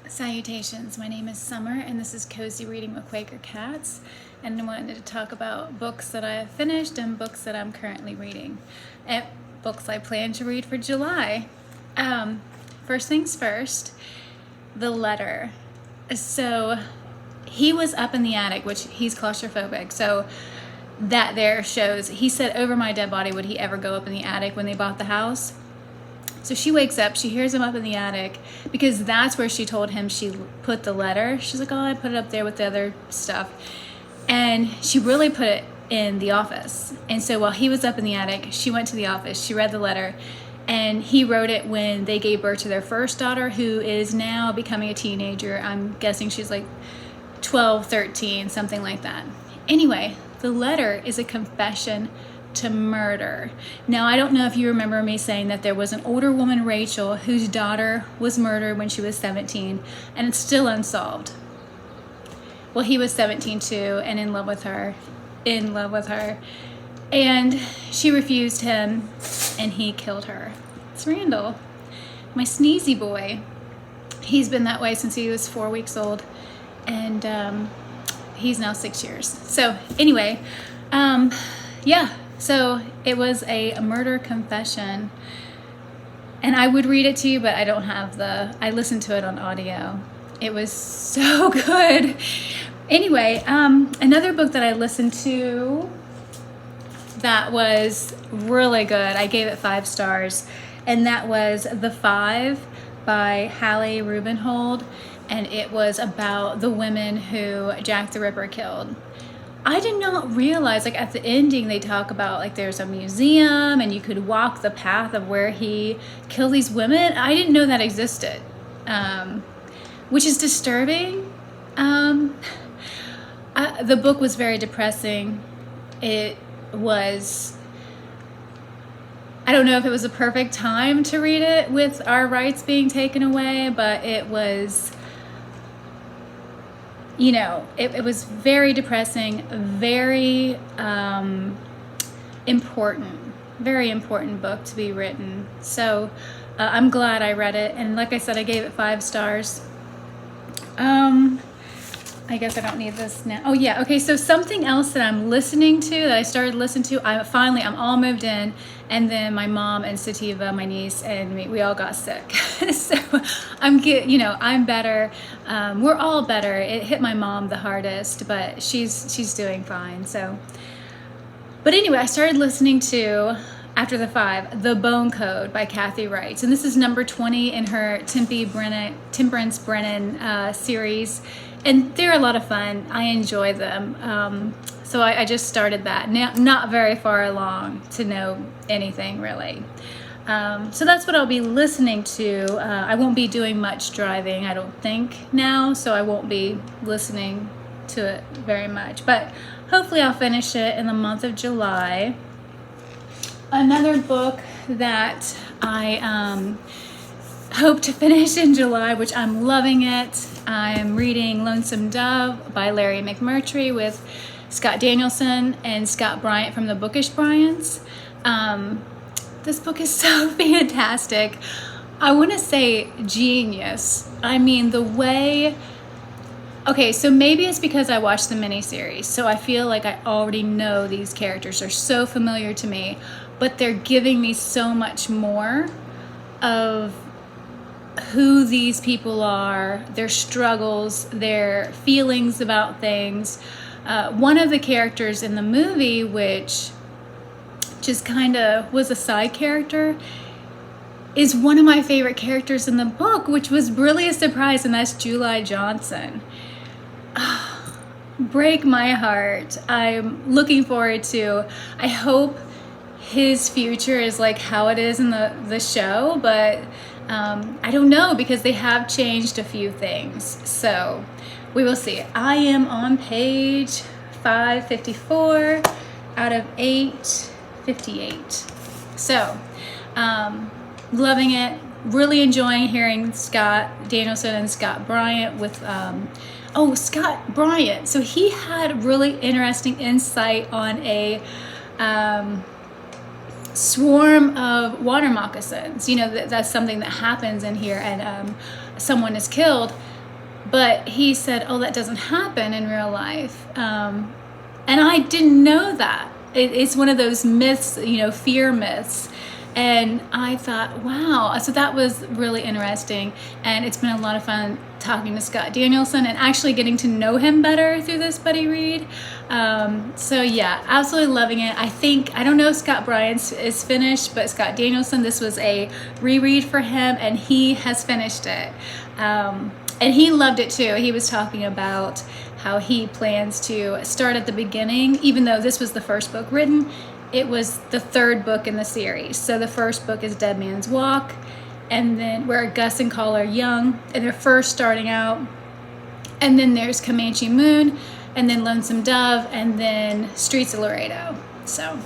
Salutations, my name is Summer and this is Cozy Reading with Quaker Cats, and I wanted to talk about books that I have finished and books that I'm currently reading and books I plan to read for July. First things first, The Letter. So he was up in the attic, which he's claustrophobic, so that there shows, he said over my dead body would he ever go up in the attic when they bought the house. So she wakes up, she hears him up in the attic because that's where she told him she put the letter. She's like, oh, I put it up there with the other stuff. And she really put it in the office. And so while he was up in the attic, she went to the office, she read the letter, and he wrote it when they gave birth to their first daughter, who is now becoming a teenager. I'm guessing she's like 12, 13, something like that. Anyway, the letter is a confession to murder. Now, I don't know if you remember me saying that there was an older woman, Rachel, whose daughter was murdered when she was 17, and it's still unsolved. Well, he was 17 too, and in love with her, and she refused him, and he killed her. It's Randall, my sneezy boy. He's been that way since he was 4 weeks old, and he's now 6 years. So anyway, yeah. So it was a murder confession, and I would read it to you, but I don't have I listened to it on audio. It was so good. Anyway, another book that I listened to that was really good, I gave it 5 stars, and that was The Five by Hallie Rubenhold, and it was about the women who Jack the Ripper killed. I did not realize, like at the ending, they talk about like there's a museum and you could walk the path of where he killed these women. I didn't know that existed, which is disturbing. The book was very depressing. It was, I don't know if it was a perfect time to read it with our rights being taken away, but it was, you know, it was very depressing, very important book to be written. So I'm glad I read it, and like I said, I gave it 5 stars. I guess I don't need this now. Oh yeah, okay, so something else that I'm listening to, that I started listening to, I'm all moved in, and then my mom and Sativa, my niece, and me, we all got sick. So I'm better. We're all better. It hit my mom the hardest, but she's doing fine. So, but anyway, I started listening to, after The Five, The Bone Code by Kathy Wright, and this is number 20 in her Temperance Brennan series. And they're a lot of fun. I enjoy them. So I just started that. Now, not very far along to know anything really. So that's what I'll be listening to. I won't be doing much driving, I don't think, now, so I won't be listening to it very much. But hopefully I'll finish it in the month of July. Another book that I hope to finish in July, which I'm loving it. I'm reading Lonesome Dove by Larry McMurtry with Scott Danielson and Scott Bryant from the Bookish Bryants. This book is so fantastic. I want to say genius. I mean, the way... Okay, so maybe it's because I watched the miniseries, so I feel like I already know these characters. They're so familiar to me, but they're giving me so much more of who these people are, their struggles, their feelings about things. One of the characters in the movie, which just kind of was a side character, is one of my favorite characters in the book, which was really a surprise, and that's Julie Johnson. Break my heart. I'm looking forward to, I hope his future is like how it is in the show, but I don't know, because they have changed a few things, so we will see. I am on page 554 out of 858. So, loving it, really enjoying hearing Scott Danielson and Scott Bryant with, Scott Bryant. So he had really interesting insight on a swarm of water moccasins. You know, that's something that happens in here, and someone is killed. But he said, oh, that doesn't happen in real life. And I didn't know that. It's one of those myths, you know, fear myths. And I thought, wow. So that was really interesting. And it's been a lot of fun talking to Scott Danielson and actually getting to know him better through this buddy read. So yeah, absolutely loving it. I don't know if Scott Bryant's is finished, but Scott Danielson, this was a reread for him and he has finished it. And he loved it too. He was talking about how he plans to start at the beginning, even though this was the first book written. It was the third book in the series. So the first book is Dead Man's Walk, and then where Gus and Call are young, and they're first starting out. And then there's Comanche Moon, and then Lonesome Dove, and then Streets of Laredo. So,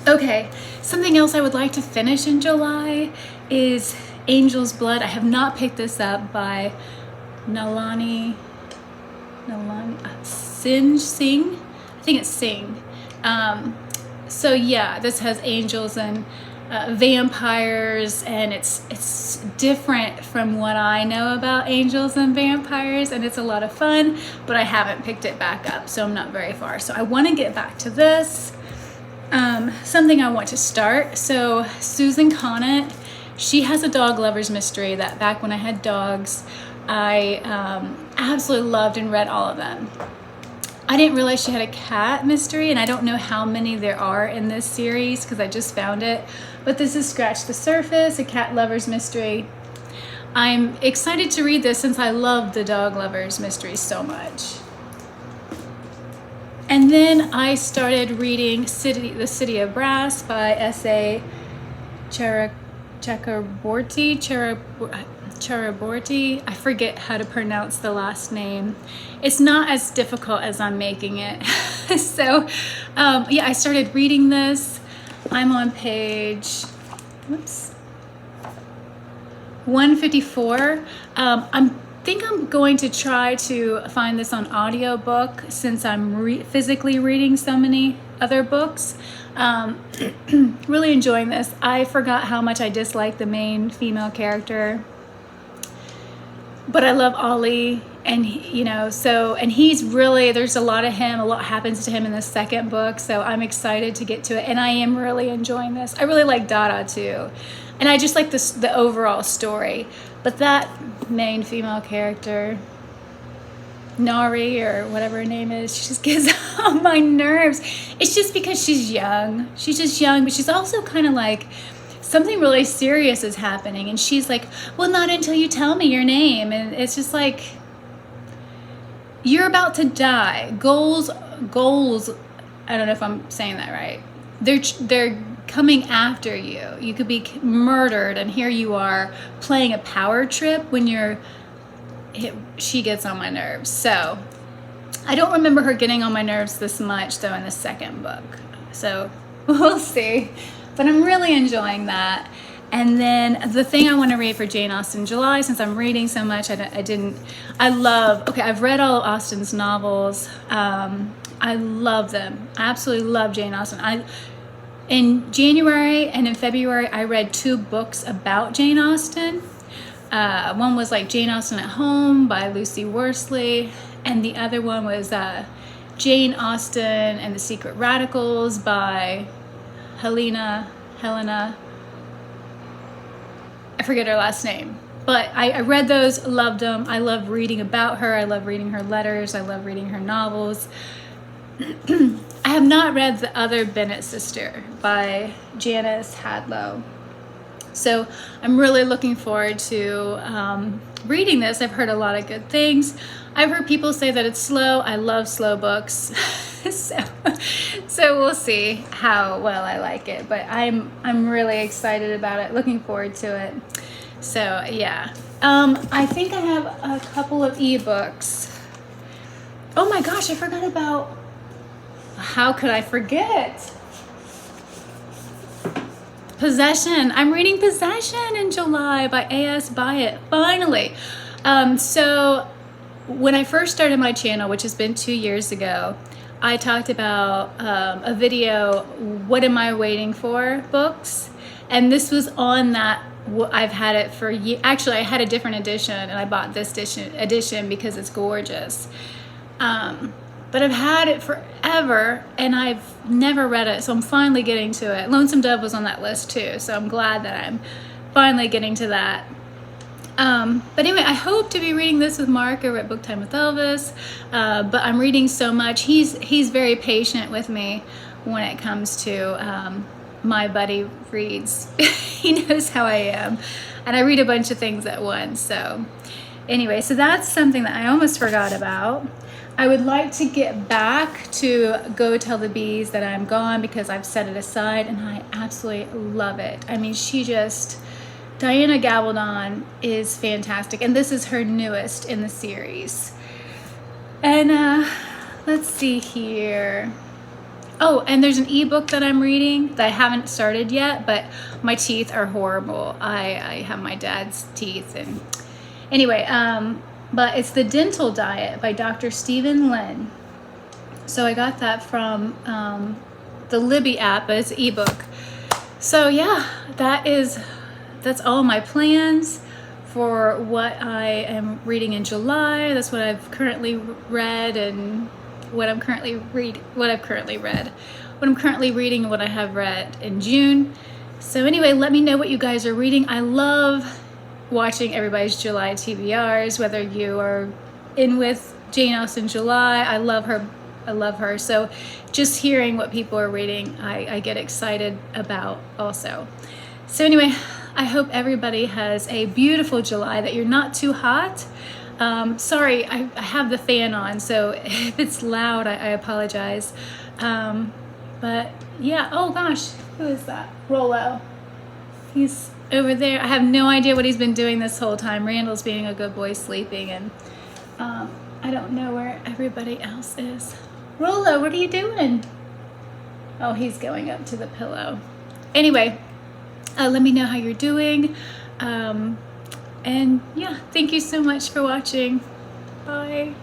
okay. Something else I would like to finish in July is Angel's Blood. I have not picked this up by Nalani Singh. I think it's Singh. So yeah, this has angels and vampires, and it's different from what I know about angels and vampires, and it's a lot of fun, but I haven't picked it back up, so I'm not very far. So I want to get back to this. Something I want to start. So Susan Conant, she has a dog lover's mystery that back when I had dogs, I absolutely loved and read all of them. I didn't realize she had a cat mystery, and I don't know how many there are in this series because I just found it. But this is Scratch the Surface, a cat lover's mystery. I'm excited to read this since I love the dog lover's mysteries so much. And then I started reading The City of Brass by S.A. Chakraborty. I forget how to pronounce the last name. It's not as difficult as I'm making it. So yeah, I started reading this. I'm on page 154. I think I'm going to try to find this on audiobook since I'm physically reading so many other books. Really enjoying this. I forgot how much I dislike the main female character, but I love Ollie, and and he's really, there's a lot of him, a lot happens to him in the second book, so I'm excited to get to it, and I am really enjoying this. I really like Dada too, and I just like the overall story, but that main female character, Nari or whatever her name is, she just gets on my nerves. It's just because she's young. She's just young, but she's also kind of like, something really serious is happening, and she's like, well, not until you tell me your name. And it's just like, you're about to die. Goals, I don't know if I'm saying that right. They're coming after you. You could be murdered, and here you are playing a power trip when she gets on my nerves. So I don't remember her getting on my nerves this much though in the second book. So we'll see. But I'm really enjoying that. And then the thing I want to read for Jane Austen July, since I'm reading so much, I've read all of Austen's novels. I love them. I absolutely love Jane Austen. In January and in February, I read 2 books about Jane Austen. One was like Jane Austen at Home by Lucy Worsley, and the other one was Jane Austen and the Secret Radicals by Helena, I forget her last name, but I read those, loved them. I love reading about her. I love reading her letters. I love reading her novels. I have not read The Other Bennett Sister by Janice Hadlow. So I'm really looking forward to reading this. I've heard a lot of good things. I've heard people say that it's slow. I love slow books. So we'll see how well I like it, but I'm really excited about it, looking forward to it. So yeah, I think I have a couple of ebooks. Oh my gosh, I forgot about, how could I forget? Possession. I'm reading Possession in July by A.S. Byatt, finally. So when I first started my channel, which has been 2 years ago, I talked about a video, What Am I Waiting For books, and this was on that I've had it for actually I had a different edition, and I bought this edition because it's gorgeous. But I've had it forever and I've never read it, so I'm finally getting to it. Lonesome Dove was on that list too, so I'm glad that I'm finally getting to that. But anyway, I hope to be reading this with Mark over at Book Time with Elvis, but I'm reading so much. He's very patient with me when it comes to my buddy reads. He knows how I am, and I read a bunch of things at once. So anyway, so that's something that I almost forgot about. I would like to get back to Go Tell the Bees that I'm gone, because I've set it aside and I absolutely love it. I mean, Diana Gabaldon is fantastic, and this is her newest in the series. And let's see here. Oh, and there's an ebook that I'm reading that I haven't started yet, but my teeth are horrible. I have my dad's teeth, and anyway, but it's The Dental Diet by Dr. Stephen Lin. So I got that from the Libby app, but it's an ebook. So yeah, that's all my plans for what I am reading in July. That's what I've currently read, and what I'm currently reading, and what I have read in June. So anyway, let me know what you guys are reading. I love watching everybody's July TBRs, whether you are in with Jane Austen July. I love her. So just hearing what people are reading, I get excited about also. So anyway, I hope everybody has a beautiful July, that you're not too hot. Sorry, I have the fan on, so if it's loud, I apologize. But yeah, oh gosh, who is that? Rollo. He's over there. I have no idea what he's been doing this whole time. Randall's being a good boy, sleeping, and I don't know where everybody else is. Rollo, what are you doing? Oh, he's going up to the pillow. Anyway, let me know how you're doing. And yeah, thank you so much for watching. Bye.